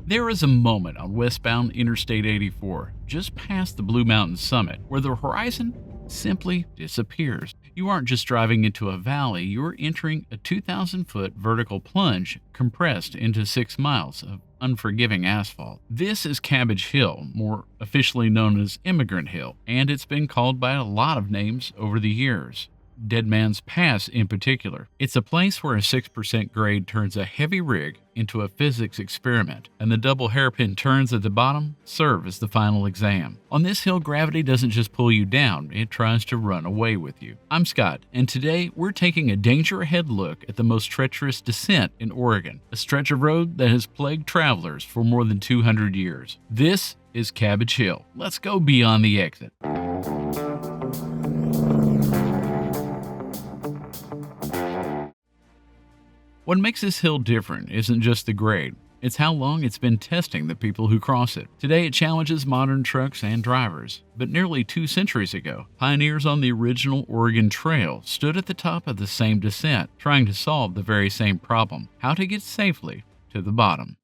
There is a moment on westbound Interstate 84, just past the Blue Mountain summit, where the horizon simply disappears. You aren't just driving into a valley, you're entering a 2,000-foot vertical plunge compressed into 6 miles of unforgiving asphalt. This is Cabbage Hill, more officially known as Emigrant Hill, and it's been called by a lot of names over the years. Dead Man's Pass in particular. It's a place where a 6% grade turns a heavy rig into a physics experiment, and the double hairpin turns at the bottom serve as the final exam. On this hill, gravity doesn't just pull you down, it tries to run away with you. I'm Scott, and today we're taking a danger ahead look at the most treacherous descent in Oregon, a stretch of road that has plagued travelers for more than 200 years. This is Cabbage Hill. Let's go beyond the exit. What makes this hill different isn't just the grade, it's how long it's been testing the people who cross it. Today it challenges modern trucks and drivers, but nearly 2 centuries ago, pioneers on the original Oregon Trail stood at the top of the same descent, trying to solve the very same problem: how to get safely to the bottom.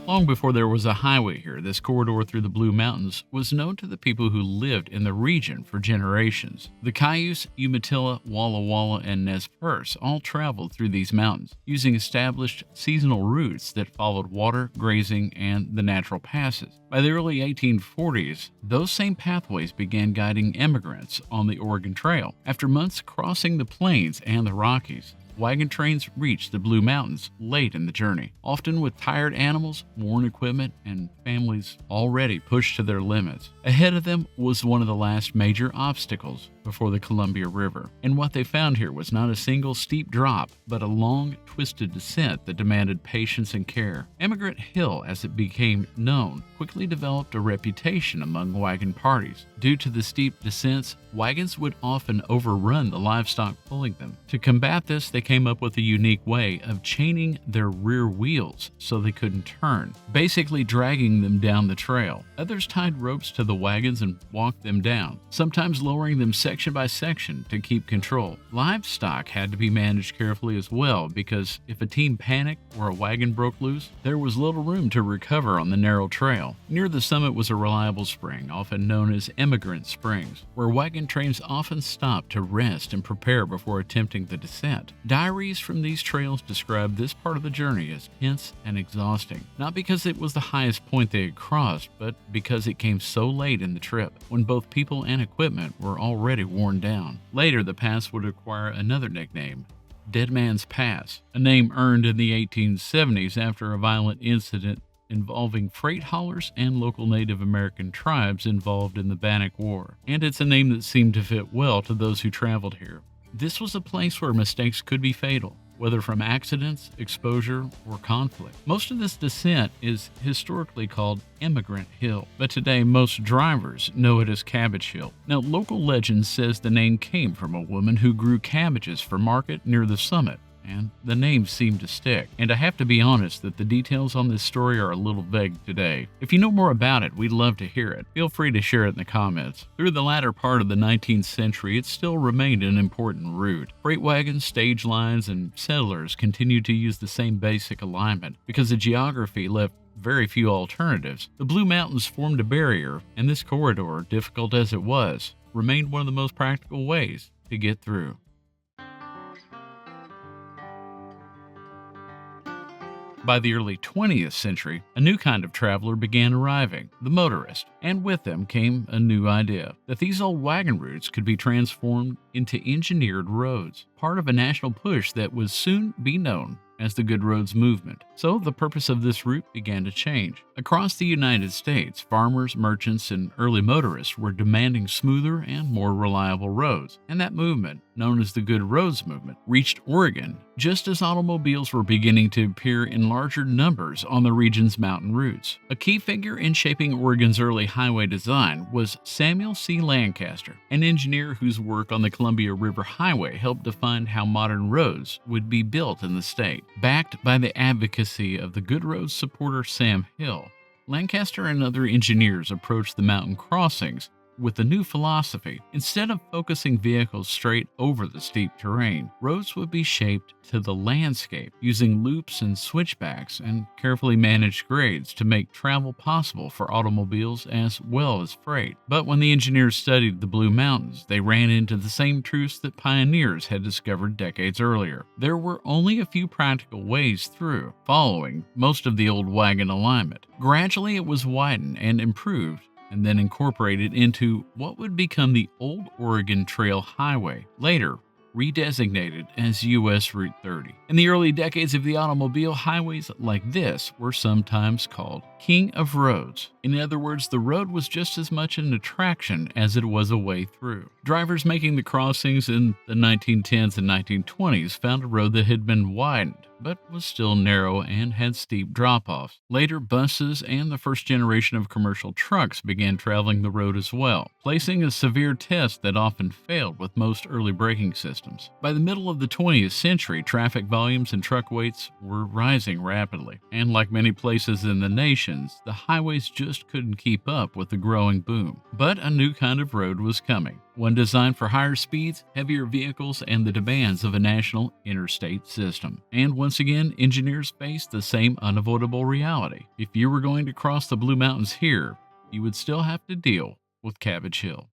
Long before there was a highway here, this corridor through the Blue Mountains was known to the people who lived in the region for generations. The Cayuse, Umatilla, Walla Walla, and Nez Perce all traveled through these mountains, using established seasonal routes that followed water, grazing, and the natural passes. By the early 1840s, those same pathways began guiding immigrants on the Oregon Trail. After months crossing the plains and the Rockies, wagon trains reached the Blue Mountains late in the journey, often with tired animals, worn equipment, and families already pushed to their limits. Ahead of them was one of the last major obstacles before the Columbia River, and what they found here was not a single steep drop, but a long, twisted descent that demanded patience and care. Emigrant Hill, as it became known, quickly developed a reputation among wagon parties. Due to the steep descents, wagons would often overrun the livestock pulling them. To combat this, they came up with a unique way of chaining their rear wheels so they couldn't turn, basically dragging them down the trail. Others tied ropes to the wagons and walked them down, sometimes lowering them section by section to keep control. Livestock had to be managed carefully as well, because if a team panicked or a wagon broke loose, there was little room to recover on the narrow trail. Near the summit was a reliable spring, often known as Emigrant Springs, where wagon trains often stopped to rest and prepare before attempting the descent. Diaries from these trails describe this part of the journey as tense and exhausting, not because it was the highest point they had crossed, but because it came so late in the trip, when both people and equipment were already worn down. Later, the pass would acquire another nickname, Dead Man's Pass, a name earned in the 1870s after a violent incident involving freight haulers and local Native American tribes involved in the Bannock War, and it's a name that seemed to fit well to those who traveled here. This was a place where mistakes could be fatal, whether from accidents, exposure, or conflict. Most of this descent is historically called Emigrant Hill, but today most drivers know it as Cabbage Hill. Now, local legend says the name came from a woman who grew cabbages for market near the summit, and the name seemed to stick. And I have to be honest that the details on this story are a little vague today. If you know more about it, we'd love to hear it. Feel free to share it in the comments. Through the latter part of the 19th century, it still remained an important route. Freight wagons, stage lines, and settlers continued to use the same basic alignment because the geography left very few alternatives. The Blue Mountains formed a barrier, and this corridor, difficult as it was, remained one of the most practical ways to get through. By the early 20th century, a new kind of traveler began arriving, the motorist, and with them came a new idea, that these old wagon routes could be transformed into engineered roads, part of a national push that would soon be known as the Good Roads movement. So the purpose of this route began to change. Across the United States, farmers, merchants, and early motorists were demanding smoother and more reliable roads, and that movement, known as the Good Roads movement, reached Oregon just as automobiles were beginning to appear in larger numbers on the region's mountain routes. A key figure in shaping Oregon's early highway design was Samuel C. Lancaster, an engineer whose work on the Columbia River Highway helped define how modern roads would be built in the state. Backed by the advocacy of the Good Roads supporter Sam Hill, Lancaster and other engineers approached the mountain crossings with the new philosophy. Instead of focusing vehicles straight over the steep terrain, roads would be shaped to the landscape, using loops and switchbacks and carefully managed grades to make travel possible for automobiles as well as freight. But when the engineers studied the Blue Mountains, they ran into the same truths that pioneers had discovered decades earlier. There were only a few practical ways through, following most of the old wagon alignment. Gradually, it was widened and improved, and then incorporated into what would become the Old Oregon Trail Highway, later redesignated as US Route 30. In the early decades of the automobile, highways like this were sometimes called King of Roads. In other words, the road was just as much an attraction as it was a way through. Drivers making the crossings in the 1910s and 1920s found a road that had been widened, but was still narrow and had steep drop-offs. Later, buses and the first generation of commercial trucks began traveling the road as well, placing a severe test that often failed with most early braking systems. By the middle of the 20th century, traffic volumes and truck weights were rising rapidly, and like many places in the nations, the highways just couldn't keep up with the growing boom. But a new kind of road was coming, one designed for higher speeds, heavier vehicles, and the demands of a national interstate system. And once again, engineers faced the same unavoidable reality. If you were going to cross the Blue Mountains here, you would still have to deal with Cabbage Hill.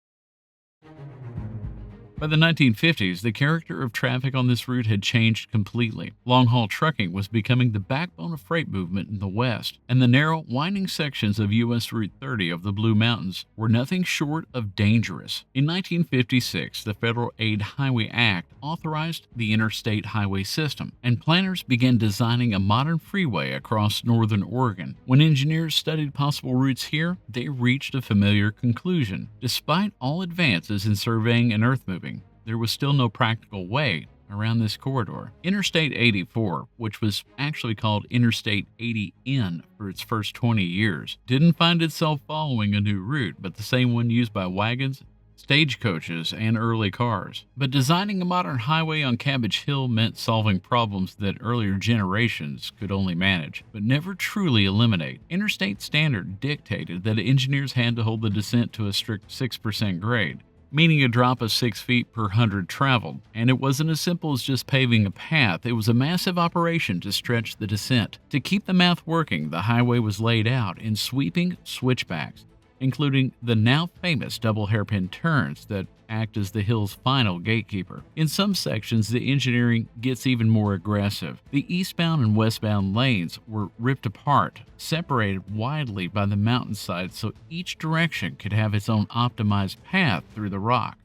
By the 1950s, the character of traffic on this route had changed completely. Long-haul trucking was becoming the backbone of freight movement in the West, and the narrow, winding sections of US Route 30 of the Blue Mountains were nothing short of dangerous. In 1956, the Federal Aid Highway Act authorized the interstate highway system, and planners began designing a modern freeway across northern Oregon. When engineers studied possible routes here, they reached a familiar conclusion. Despite all advances in surveying and earthmoving, there was still no practical way around this corridor. Interstate 84, which was actually called Interstate 80N for its first 20 years, didn't find itself following a new route, but the same one used by wagons, stagecoaches, and early cars. But designing a modern highway on Cabbage Hill meant solving problems that earlier generations could only manage, but never truly eliminate. Interstate standard dictated that engineers had to hold the descent to a strict 6% grade, meaning a drop of 6 feet per 100 traveled. And it wasn't as simple as just paving a path, it was a massive operation to stretch the descent. To keep the math working, the highway was laid out in sweeping switchbacks, including the now famous double hairpin turns that act as the hill's final gatekeeper. In some sections, the engineering gets even more aggressive. The eastbound and westbound lanes were ripped apart, separated widely by the mountainside so each direction could have its own optimized path through the rock.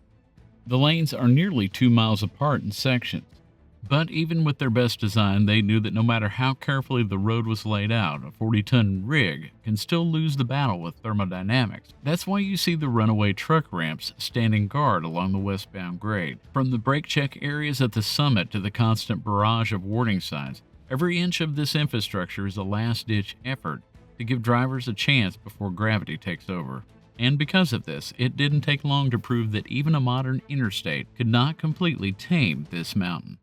The lanes are nearly 2 miles apart in sections. But even with their best design, they knew that no matter how carefully the road was laid out, a 40-ton rig can still lose the battle with thermodynamics. That's why you see the runaway truck ramps standing guard along the westbound grade. From the brake check areas at the summit to the constant barrage of warning signs, every inch of this infrastructure is a last-ditch effort to give drivers a chance before gravity takes over. And because of this, it didn't take long to prove that even a modern interstate could not completely tame this mountain.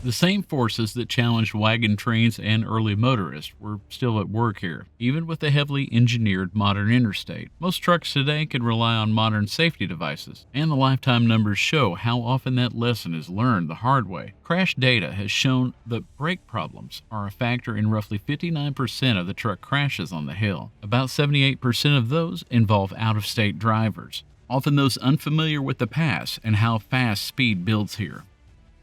The same forces that challenged wagon trains and early motorists were still at work here, even with the heavily engineered modern interstate. Most trucks today can rely on modern safety devices, and the lifetime numbers show how often that lesson is learned the hard way. Crash data has shown that brake problems are a factor in roughly 59% of the truck crashes on the hill. About 78% of those involve out-of-state drivers, often those unfamiliar with the pass and how fast speed builds here.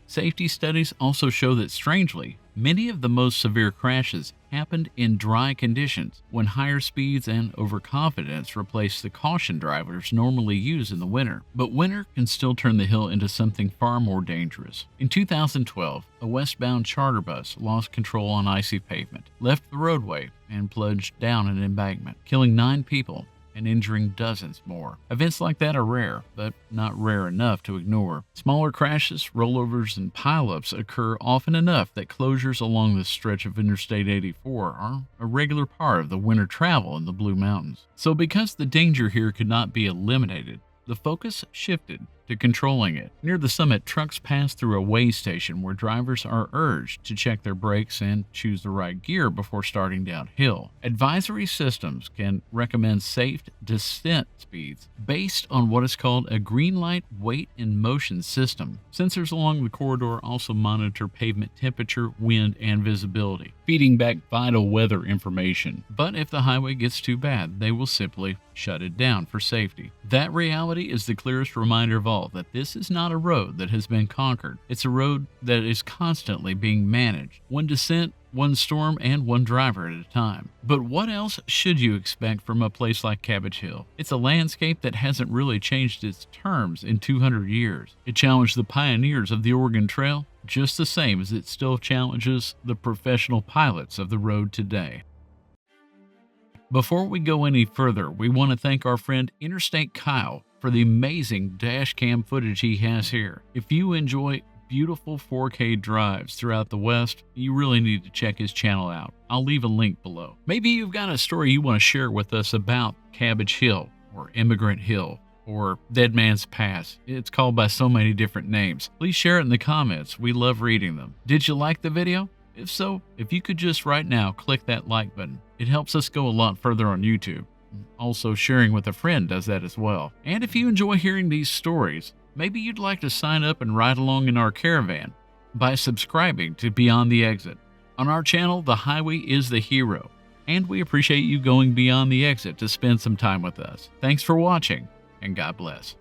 Safety studies also show that, strangely, many of the most severe crashes happened in dry conditions, when higher speeds and overconfidence replaced the caution drivers normally use in the winter. But winter can still turn the hill into something far more dangerous. In 2012, a westbound charter bus lost control on icy pavement, left the roadway, and plunged down an embankment, killing 9 people and injuring dozens more. Events like that are rare, but not rare enough to ignore. Smaller crashes, rollovers, and pileups occur often enough that closures along this stretch of Interstate 84 are a regular part of the winter travel in the Blue Mountains. So because the danger here could not be eliminated, the focus shifted to controlling it. Near the summit, trucks pass through a weigh station where drivers are urged to check their brakes and choose the right gear before starting downhill. Advisory systems can recommend safe descent speeds based on what is called a green light weight and motion system. Sensors along the corridor also monitor pavement temperature, wind, and visibility, feeding back vital weather information. But if the highway gets too bad, they will simply shut it down for safety. That reality is the clearest reminder of all that this is not a road that has been conquered. It's a road that is constantly being managed, one descent, one storm, and one driver at a time. But what else should you expect from a place like Cabbage Hill? It's a landscape that hasn't really changed its terms in 200 years. It challenged the pioneers of the Oregon Trail just the same as it still challenges the professional pilots of the road today. Before we go any further, we want to thank our friend Interstate Kyle for the amazing dash cam footage he has here. If you enjoy beautiful 4K drives throughout the West, you really need to check his channel out. I'll leave a link below. Maybe you've got a story you want to share with us about Cabbage Hill or Emigrant Hill or Dead Man's Pass. It's called by so many different names. Please share it in the comments. We love reading them. Did you like the video? If so, if you could just right now click that like button, it helps us go a lot further on YouTube. Also, sharing with a friend does that as well. And if you enjoy hearing these stories, maybe you'd like to sign up and ride along in our caravan by subscribing to Beyond the Exit. On our channel, the highway is the hero, and we appreciate you going beyond the exit to spend some time with us. Thanks for watching, and God bless.